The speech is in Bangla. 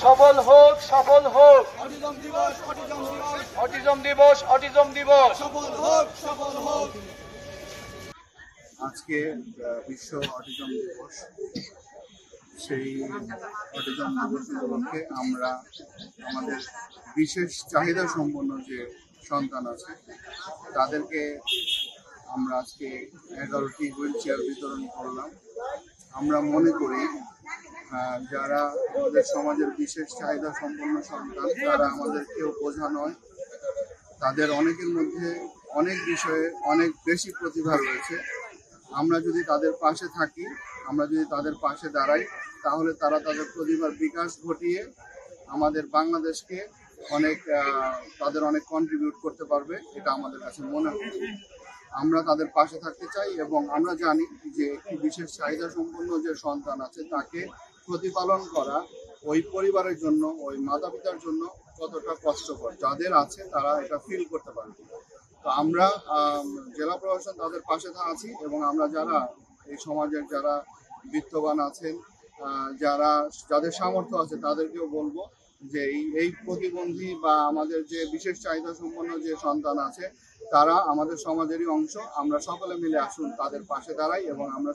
সফল হোক, সফল হোক। অটিজম দিবস, অটিজম দিবস, অটিজম দিবস। সফল হোক, সফল হোক। আজকে বিশ্ব অটিজম দিবস। সেই অটিজম দিবস উপলক্ষে আমরা আমাদের বিশেষ চাহিদা সম্পন্ন যে সন্তান আছে তাদেরকে আমরা আজকে 11টি হুইল চেয়ার বিতরণ করলাম। আমরা মনে করি যারা আমাদের সমাজের বিশেষ চাহিদা সম্পন্ন সন্তান তারা আমাদের কেউ বোঝা নয়। তাদের অনেকের মধ্যে অনেক বিষয়ে অনেক বেশি প্রতিভা রয়েছে। আমরা যদি তাদের পাশে থাকি, আমরা যদি তাদের পাশে দাঁড়াই, তাহলে তারা তাদের প্রতিভার বিকাশ ঘটিয়ে আমাদের বাংলাদেশকে তাদের অনেক কন্ট্রিবিউট করতে পারবে, এটা আমাদের কাছে মনে হয়। আমরা তাদের পাশে থাকতে চাই এবং আমরা জানি যে একটি বিশেষ চাহিদা সম্পন্ন যে সন্তান আছে তাকে প্রতিপালন করা ওই পরিবারের জন্য, ওই মাতা পিতার জন্য কতটা কষ্টকর। যাদের আছে তারা এটা ফিল করতে পারবে। তো আমরা জেলা প্রশাসন তাদের পাশে আছি এবং আমরা যারা এই সমাজের যারা বিত্তবান আছেন, যাদের সামর্থ্য আছে তাদেরকেও বলবো যে এই প্রতিবন্ধী বা আমাদের যে বিশেষ চাহিদা সম্পন্ন যে সন্তান আছে তারা আমাদের সমাজেরই অংশ। আমরা সকলে মিলে আসুন তাদের পাশে দাঁড়াই এবং আমরা